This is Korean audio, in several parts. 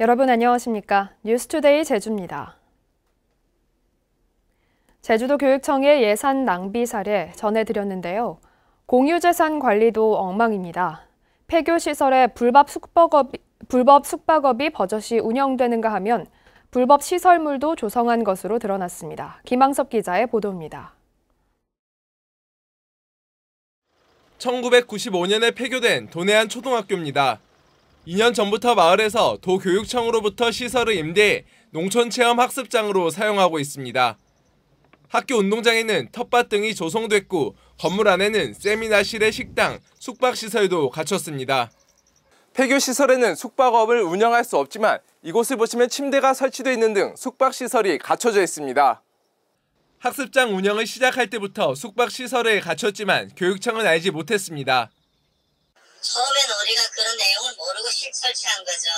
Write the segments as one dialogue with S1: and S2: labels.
S1: 여러분 안녕하십니까? 뉴스투데이 제주입니다. 제주도 교육청의 예산 낭비 사례 전해드렸는데요. 공유재산 관리도 엉망입니다. 폐교시설에 불법 숙박업이 버젓이 운영되는가 하면 불법 시설물도 조성한 것으로 드러났습니다. 김항섭 기자의 보도입니다.
S2: 1995년에 폐교된 도내안 초등학교입니다. 2년 전부터 마을에서 도교육청으로부터 시설을 임대해 농촌체험 학습장으로 사용하고 있습니다. 학교 운동장에는 텃밭 등이 조성됐고 건물 안에는 세미나실의 식당, 숙박시설도 갖췄습니다. 폐교시설에는 숙박업을 운영할 수 없지만 이곳을 보시면 침대가 설치되어 있는 등 숙박시설이 갖춰져 있습니다. 학습장 운영을 시작할 때부터 숙박시설을 갖췄지만 교육청은 알지 못했습니다.
S3: 처음에는 우리가 그런 내용을 모르고 설치한 거죠.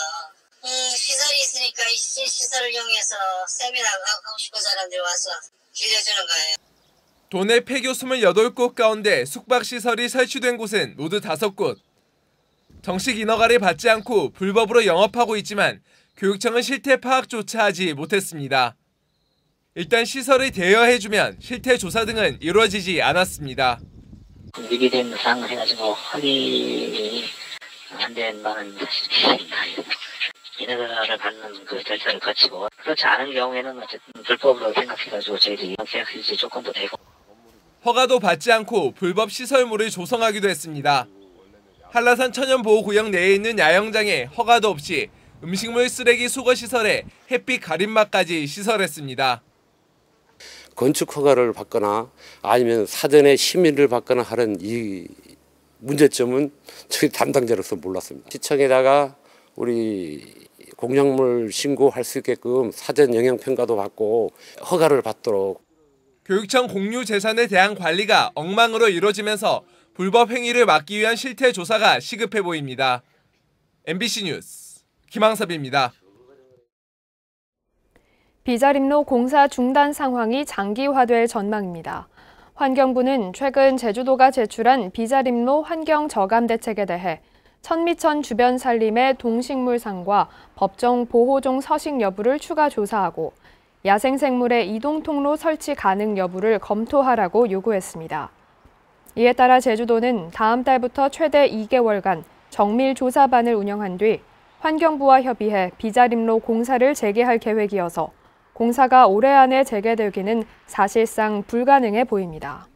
S3: 시설이 있으니까 이 시설을 이용해서 세미나 하고 싶은 사람들이 와서 빌려주는 거예요.
S2: 도내 폐교 28곳 가운데 숙박시설이 설치된 곳은 모두 5곳. 정식 인허가를 받지 않고 불법으로 영업하고 있지만 교육청은 실태 파악조차 하지 못했습니다. 일단 시설을 대여해주면 실태 조사 등은 이루어지지 않았습니다.
S4: 위기된 사항을 해가지고 확인이 안 된 바는 사실입니다. 인허가를 받는 그 절차를 거치고 그렇지 않은 경우에는 어쨌든 불법으로 생각해가지고 저희들이 계약일지 조건도 되고
S2: 허가도 받지 않고 불법 시설물을 조성하기도 했습니다. 한라산 천연보호구역 내에 있는 야영장에 허가도 없이 음식물 쓰레기 수거시설에 햇빛 가림막까지 시설했습니다.
S5: 건축 허가를 받거나 아니면 사전에 심의를 받거나 하는 이 문제점은 저희 담당자로서 몰랐습니다. 시청에다가 우리 공약물 신고할 수 있게끔 사전 영향평가도 받고 허가를 받도록.
S2: 교육청 공유 재산에 대한 관리가 엉망으로 이루어지면서 불법 행위를 막기 위한 실태 조사가 시급해 보입니다. MBC 뉴스 김항섭입니다.
S1: 비자림로 공사 중단 상황이 장기화될 전망입니다. 환경부는 최근 제주도가 제출한 비자림로 환경 저감 대책에 대해 천미천 주변 산림의 동식물상과 법정 보호종 서식 여부를 추가 조사하고 야생생물의 이동 통로 설치 가능 여부를 검토하라고 요구했습니다. 이에 따라 제주도는 다음 달부터 최대 2개월간 정밀 조사반을 운영한 뒤 환경부와 협의해 비자림로 공사를 재개할 계획이어서 공사가 올해 안에 재개되기는 사실상 불가능해 보입니다.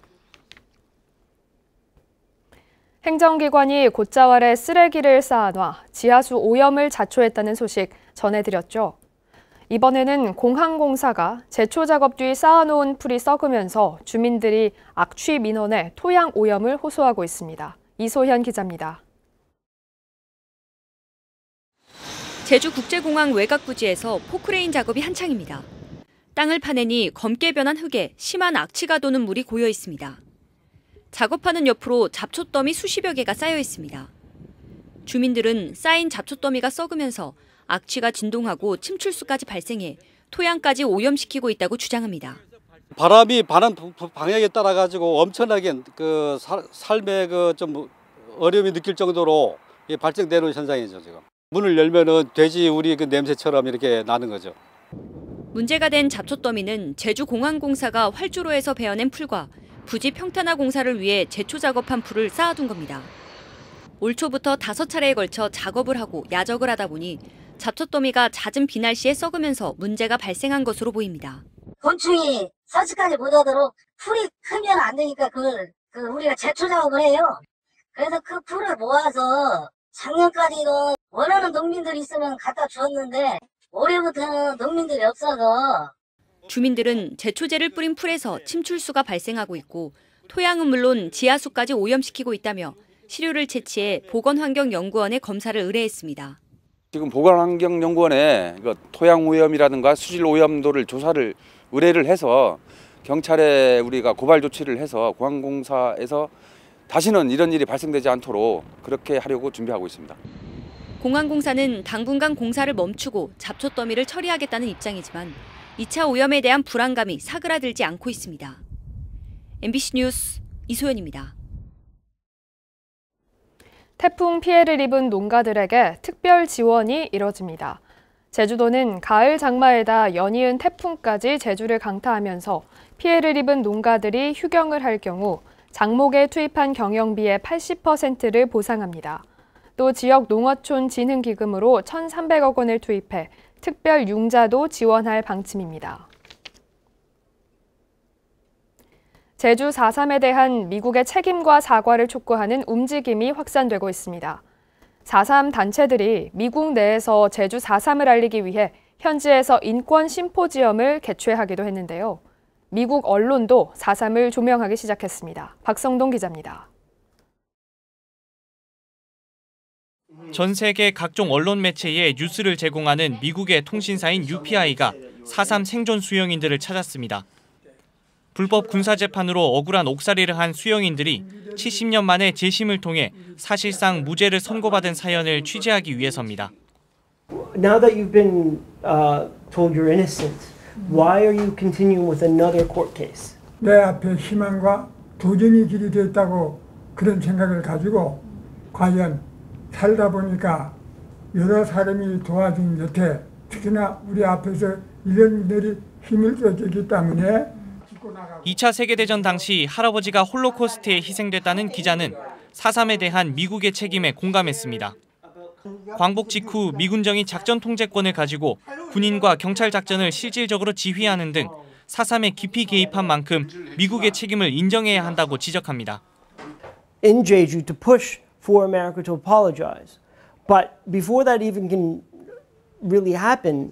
S1: 행정기관이 곶자왈에 쓰레기를 쌓아놔 지하수 오염을 자초했다는 소식 전해드렸죠. 이번에는 공항공사가 제초 작업 뒤 쌓아놓은 풀이 썩으면서 주민들이 악취 민원에 토양 오염을 호소하고 있습니다. 이소현 기자입니다.
S6: 제주국제공항 외곽부지에서 포크레인 작업이 한창입니다. 땅을 파내니 검게 변한 흙에 심한 악취가 도는 물이 고여 있습니다. 작업하는 옆으로 잡초더미 수십여 개가 쌓여 있습니다. 주민들은 쌓인 잡초더미가 썩으면서 악취가 진동하고 침출수까지 발생해 토양까지 오염시키고 있다고 주장합니다.
S7: 바람이 바람 방향에 따라 가지고 엄청나게 삶에 좀 어려움이 느낄 정도로 발생되는 현상이죠 지금. 문을 열면은 돼지 우리 냄새처럼 이렇게 나는 거죠.
S6: 문제가 된 잡초더미는 제주공항공사가 활주로에서 베어낸 풀과 부지 평탄화 공사를 위해 제초 작업한 풀을 쌓아둔 겁니다. 올 초부터 5차례에 걸쳐 작업을 하고 야적을 하다 보니 잡초더미가 잦은 비 날씨에 썩으면서 문제가 발생한 것으로 보입니다.
S3: 곤충이 서식까지 못하도록 풀이 크면 안 되니까 그걸 우리가 제초 작업을 해요. 그래서 그 풀을 모아서 작년까지는 원하는 농민들이 있으면 갖다 주었는데 올해부터는 농민들이 없어서
S6: 주민들은 제초제를 뿌린 풀에서 침출수가 발생하고 있고 토양은 물론 지하수까지 오염시키고 있다며 시료를 채취해 보건환경연구원에 검사를 의뢰했습니다.
S8: 지금 보건환경연구원에 토양 오염이라든가 수질 오염도를 조사를 의뢰를 해서 경찰에 우리가 고발 조치를 해서 공항공사에서 다시는 이런 일이 발생되지 않도록 그렇게 하려고 준비하고 있습니다.
S6: 공항공사는 당분간 공사를 멈추고 잡초더미를 처리하겠다는 입장이지만 2차 오염에 대한 불안감이 사그라들지 않고 있습니다. MBC 뉴스 이소연입니다.
S1: 태풍 피해를 입은 농가들에게 특별 지원이 이뤄집니다. 제주도는 가을 장마에다 연이은 태풍까지 제주를 강타하면서 피해를 입은 농가들이 휴경을 할 경우 장목에 투입한 경영비의 80%를 보상합니다. 또 지역 농어촌 진흥기금으로 1,300억 원을 투입해 특별 융자도 지원할 방침입니다. 제주 4.3에 대한 미국의 책임과 사과를 촉구하는 움직임이 확산되고 있습니다. 4.3 단체들이 미국 내에서 제주 4.3을 알리기 위해 현지에서 인권 심포지엄을 개최하기도 했는데요. 미국 언론도 4.3을 조명하기 시작했습니다. 박성동 기자입니다.
S9: 전 세계 각종 언론 매체에 뉴스를 제공하는 미국의 통신사인 UPI가 4.3 생존 수용인들을 찾았습니다. 불법 군사재판으로 억울한 옥살이를 한 수용인들이 70년 만에 재심을 통해 사실상 무죄를 선고받은 사연을 취재하기 위해서입니다.
S10: Now that you've been told you're innocent, why are you continuing with another court case?
S11: 내 앞에 희망과 도전이 길이 됐다고 그런 생각을 가지고 과연 살다 보니까 여러 사람이 도와준 곁에 특히나 우리 앞에서 이런 일들이 힘을 써주기 때문에
S9: 2차 세계대전 당시 할아버지가 홀로코스트에 희생됐다는 기자는 4.3에 대한 미국의 책임에 공감했습니다. 광복 직후 미군정이 작전 통제권을 가지고 군인과 경찰 작전을 실질적으로 지휘하는 등 4.3에 깊이 개입한 만큼 미국의 책임을 인정해야 한다고 지적합니다.
S10: In Jeju to push for America to apologize. But before that even can really happen,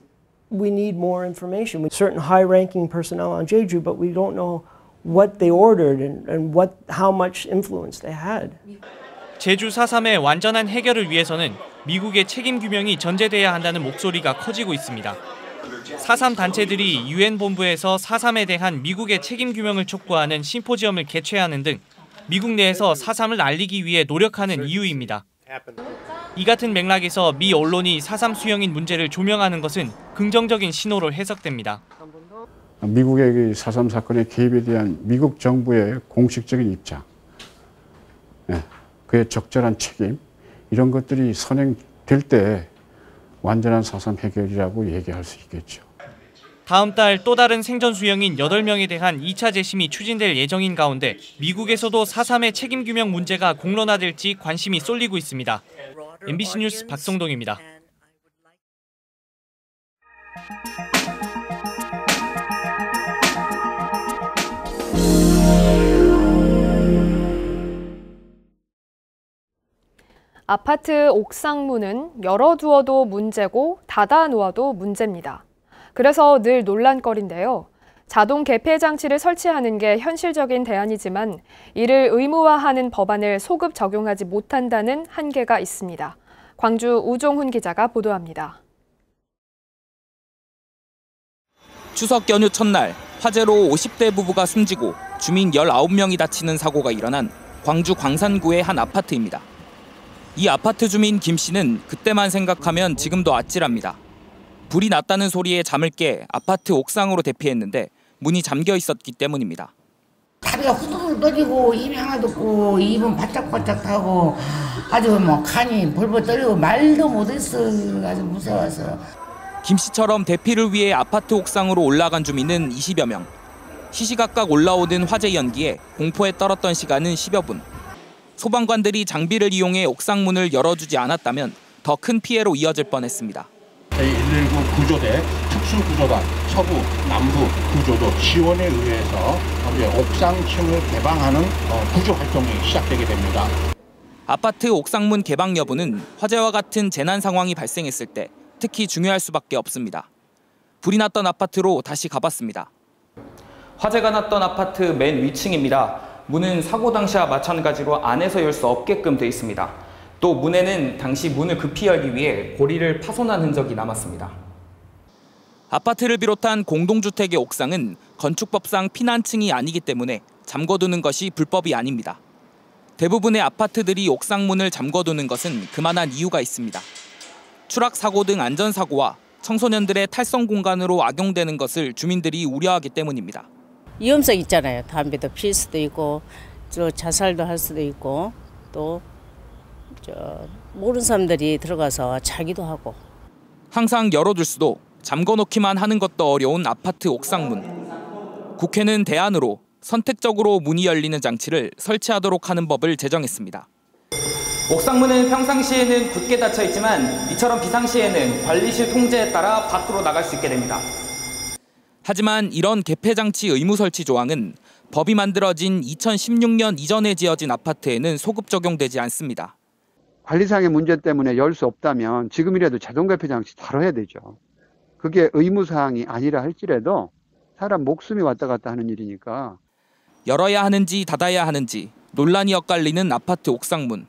S10: we need more information. Certain high-ranking personnel on Jeju, but we don't know what they ordered and how much influence they had.
S9: 제주 4.3의 완전한 해결을 위해서는 미국의 책임 규명이 전제돼야 한다는 목소리가 커지고 있습니다. 4.3 단체들이 UN 본부에서 4.3에 대한 미국의 책임 규명을 촉구하는 심포지엄을 개최하는 등 미국 내에서 4.3을 알리기 위해 노력하는 이유입니다. 이 같은 맥락에서 미 언론이 4.3 수용인 문제를 조명하는 것은 긍정적인 신호로 해석됩니다.
S12: 미국의 4.3 사건의 개입에 대한 미국 정부의 공식적인 입장, 그의 적절한 책임, 이런 것들이 선행될 때 완전한 4.3 해결이라고 얘기할 수 있겠죠.
S9: 다음 달 또 다른 생존 수용인 8명에 대한 2차 재심이 추진될 예정인 가운데 미국에서도 4.3의 책임 규명 문제가 공론화될지 관심이 쏠리고 있습니다. MBC 뉴스 박성동입니다.
S1: 아파트 옥상문은 열어두어도 문제고 닫아놓아도 문제입니다. 그래서 늘 논란거리인데요. 자동 개폐 장치를 설치하는 게 현실적인 대안이지만 이를 의무화하는 법안을 소급 적용하지 못한다는 한계가 있습니다. 광주 우종훈 기자가 보도합니다.
S13: 추석 연휴 첫날 화재로 50대 부부가 숨지고 주민 19명이 다치는 사고가 일어난 광주 광산구의 한 아파트입니다. 이 아파트 주민 김 씨는 그때만 생각하면 지금도 아찔합니다. 불이 났다는 소리에 잠을 깨 아파트 옥상으로 대피했는데 문이 잠겨 있었기 때문입니다.
S14: 다리가 후두둑 떨리고 힘이 하나도 없고 입은 바짝바짝하고 아주 간이 벌벌 떨리고 말도 못했어. 아주 무서워서.
S13: 김 씨처럼 대피를 위해 아파트 옥상으로 올라간 주민은 20여 명. 시시각각 올라오는 화재 연기에 공포에 떨었던 시간은 10여 분. 소방관들이 장비를 이용해 옥상 문을 열어주지 않았다면 더 큰 피해로 이어질 뻔했습니다.
S15: 제119 구조대 특수구조단 서부, 남부 구조도 지원에 의해서 옥상층을 개방하는 구조 활동이 시작되게 됩니다.
S13: 아파트 옥상문 개방 여부는 화재와 같은 재난 상황이 발생했을 때 특히 중요할 수밖에 없습니다. 불이 났던 아파트로 다시 가봤습니다. 화재가 났던 아파트 맨 위층입니다. 문은 사고 당시와 마찬가지로 안에서 열 수 없게끔 돼 있습니다. 또 문에는 당시 문을 급히 열기 위해 고리를 파손한 흔적이 남았습니다. 아파트를 비롯한 공동주택의 옥상은 건축법상 피난층이 아니기 때문에 잠궈두는 것이 불법이 아닙니다. 대부분의 아파트들이 옥상문을 잠궈두는 것은 그만한 이유가 있습니다. 추락사고 등 안전사고와 청소년들의 탈성 공간으로 악용되는 것을 주민들이 우려하기 때문입니다.
S16: 위험성 있잖아요. 담배도 필 수도 있고 또 자살도 할 수도 있고 또 모르는 사람들이 들어가서 자기도 하고.
S13: 항상 열어둘 수도 잠궈놓기만 하는 것도 어려운 아파트 옥상문. 국회는 대안으로 선택적으로 문이 열리는 장치를 설치하도록 하는 법을 제정했습니다.
S17: 옥상문은 평상시에는 굳게 닫혀 있지만 이처럼 비상시에는 관리실 통제에 따라 밖으로 나갈 수 있게 됩니다.
S13: 하지만 이런 개폐 장치 의무 설치 조항은 법이 만들어진 2016년 이전에 지어진 아파트에는 소급 적용되지 않습니다.
S18: 관리상의 문제 때문에 열 수 없다면 지금이라도 자동 개폐 장치 다뤄야 되죠. 그게 의무사항이 아니라 할지라도 사람 목숨이 왔다 갔다 하는 일이니까.
S13: 열어야 하는지 닫아야 하는지 논란이 엇갈리는 아파트 옥상문.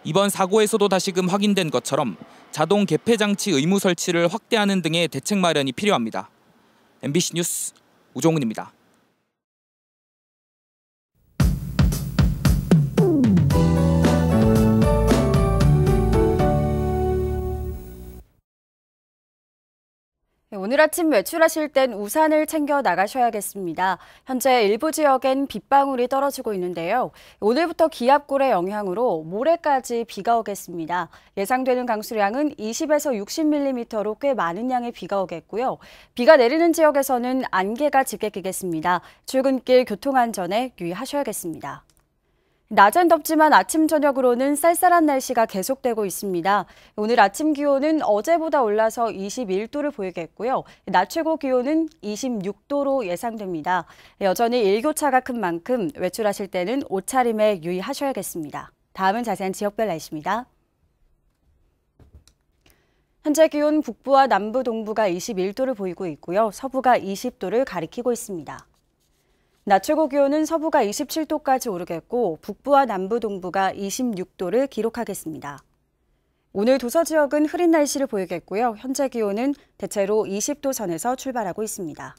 S13: 이번 사고에서도 다시금 확인된 것처럼 자동 개폐 장치 의무 설치를 확대하는 등의 대책 마련이 필요합니다. MBC 뉴스 우종은입니다.
S19: 오늘 아침 외출하실 땐 우산을 챙겨 나가셔야겠습니다. 현재 일부 지역엔 빗방울이 떨어지고 있는데요. 오늘부터 기압골의 영향으로 모레까지 비가 오겠습니다. 예상되는 강수량은 20에서 60mm로 꽤 많은 양의 비가 오겠고요. 비가 내리는 지역에서는 안개가 짙게 끼겠습니다. 출근길 교통안전에 유의하셔야겠습니다. 낮엔 덥지만 아침 저녁으로는 쌀쌀한 날씨가 계속되고 있습니다. 오늘 아침 기온은 어제보다 올라서 21도를 보이겠고요. 낮 최고 기온은 26도로 예상됩니다. 여전히 일교차가 큰 만큼 외출하실 때는 옷차림에 유의하셔야겠습니다. 다음은 자세한 지역별 날씨입니다. 현재 기온 북부와 남부 동부가 21도를 보이고 있고요. 서부가 20도를 가리키고 있습니다. 낮 최고 기온은 서부가 27도까지 오르겠고 북부와 남부 동부가 26도를 기록하겠습니다. 오늘 도서 지역은 흐린 날씨를 보이겠고요. 현재 기온은 대체로 20도 선에서 출발하고 있습니다.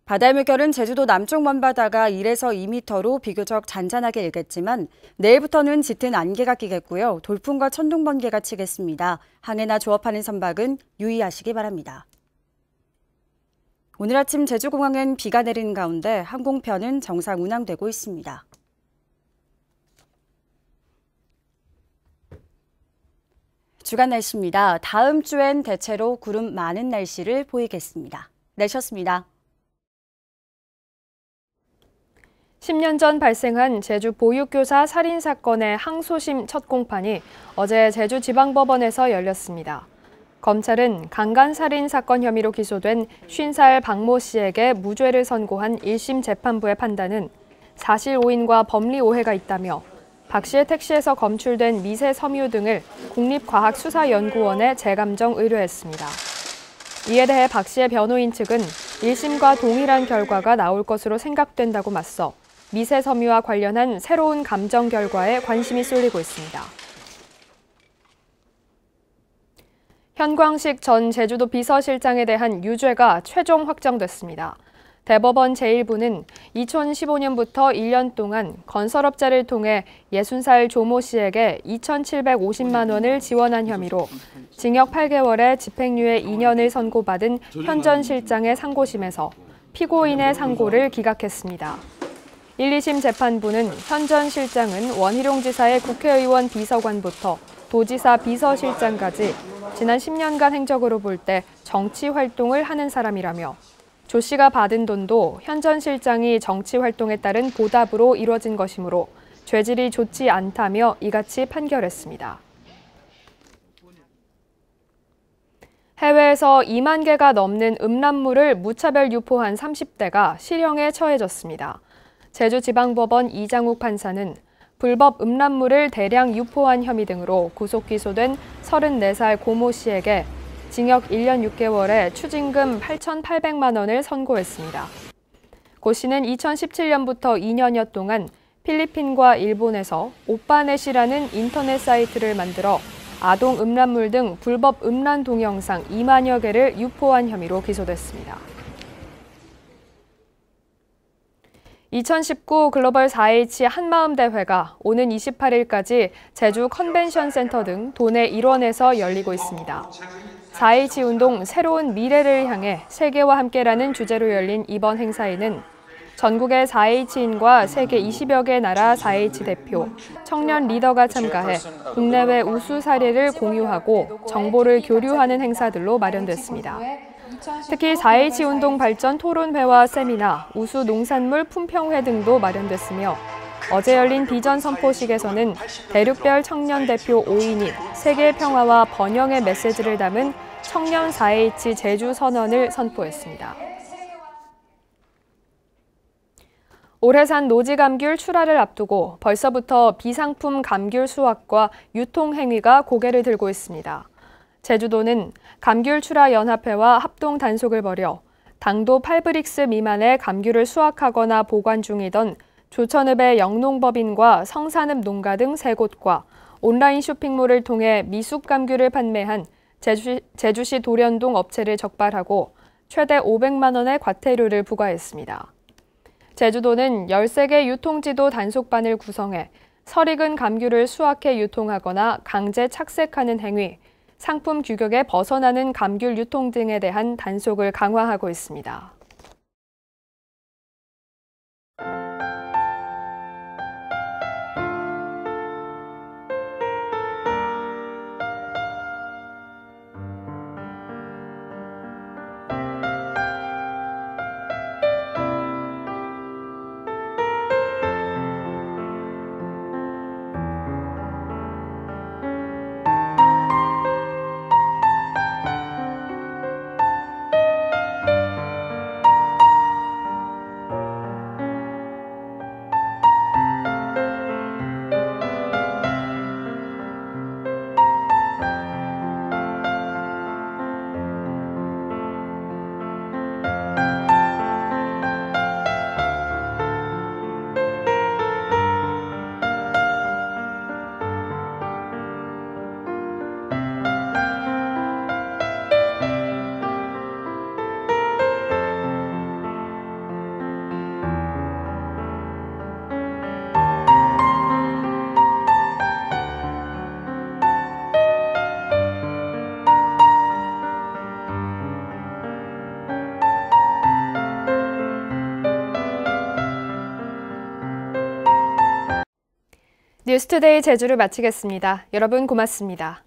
S19: 바다의 물결은 제주도 남쪽 먼바다가 1에서 2m로 비교적 잔잔하게 일겠지만 내일부터는 짙은 안개가 끼겠고요. 돌풍과 천둥 번개가 치겠습니다. 항해나 조업하는 선박은 유의하시기 바랍니다. 오늘 아침 제주공항엔 비가 내리는 가운데 항공편은 정상 운항되고 있습니다. 주간 날씨입니다. 다음 주엔 대체로 구름 많은 날씨를 보이겠습니다. 내셨습니다.
S1: 10년 전 발생한 제주 보육교사 살인 사건의 항소심 첫 공판이 어제 제주지방법원에서 열렸습니다. 검찰은 강간살인 사건 혐의로 기소된 50살 박모 씨에게 무죄를 선고한 1심 재판부의 판단은 사실 오인과 법리 오해가 있다며 박 씨의 택시에서 검출된 미세 섬유 등을 국립과학수사연구원에 재감정 의뢰했습니다. 이에 대해 박 씨의 변호인 측은 1심과 동일한 결과가 나올 것으로 생각된다고 맞서 미세 섬유와 관련한 새로운 감정 결과에 관심이 쏠리고 있습니다. 현광식 전 제주도 비서실장에 대한 유죄가 최종 확정됐습니다. 대법원 제1부는 2015년부터 1년 동안 건설업자를 통해 60살 조모 씨에게 2,750만 원을 지원한 혐의로 징역 8개월에 집행유예 2년을 선고받은 현 전 실장의 상고심에서 피고인의 상고를 기각했습니다. 1, 2심 재판부는 현 전 실장은 원희룡 지사의 국회의원 비서관부터 도지사 비서실장까지 지난 10년간 행적으로 볼 때 정치 활동을 하는 사람이라며 조 씨가 받은 돈도 현 전 실장이 정치 활동에 따른 보답으로 이뤄진 것이므로 죄질이 좋지 않다며 이같이 판결했습니다. 해외에서 2만 개가 넘는 음란물을 무차별 유포한 30대가 실형에 처해졌습니다. 제주지방법원 이장욱 판사는 불법 음란물을 대량 유포한 혐의 등으로 구속 기소된 34살 고모 씨에게 징역 1년 6개월에 추징금 8,800만 원을 선고했습니다. 고 씨는 2017년부터 2년여 동안 필리핀과 일본에서 오빠넷이라는 인터넷 사이트를 만들어 아동 음란물 등 불법 음란 동영상 2만여 개를 유포한 혐의로 기소됐습니다. 2019 글로벌 4H 한마음 대회가 오는 28일까지 제주 컨벤션 센터 등 도내 일원에서 열리고 있습니다. 4H 운동 새로운 미래를 향해 세계와 함께라는 주제로 열린 이번 행사에는 전국의 4H인과 세계 20여 개 나라 4H 대표, 청년 리더가 참가해 국내외 우수 사례를 공유하고 정보를 교류하는 행사들로 마련됐습니다. 특히 4H 운동 발전 토론회와 세미나, 우수 농산물 품평회 등도 마련됐으며 어제 열린 비전 선포식에서는 대륙별 청년 대표 5인이 세계 평화와 번영의 메시지를 담은 청년 4H 제주 선언을 선포했습니다. 올해산 노지감귤 출하를 앞두고 벌써부터 비상품 감귤 수확과 유통 행위가 고개를 들고 있습니다. 제주도는 감귤 출하 연합회와 합동 단속을 벌여 당도 8브릭스 미만의 감귤을 수확하거나 보관 중이던 조천읍의 영농법인과 성산읍 농가 등 3곳과 온라인 쇼핑몰을 통해 미숙 감귤을 판매한 제주시 도련동 업체를 적발하고 최대 500만 원의 과태료를 부과했습니다. 제주도는 13개 유통지도 단속반을 구성해 설익은 감귤을 수확해 유통하거나 강제 착색하는 행위, 상품 규격에 벗어나는 감귤 유통 등에 대한 단속을 강화하고 있습니다. 뉴스투데이 제주를 마치겠습니다. 여러분 고맙습니다.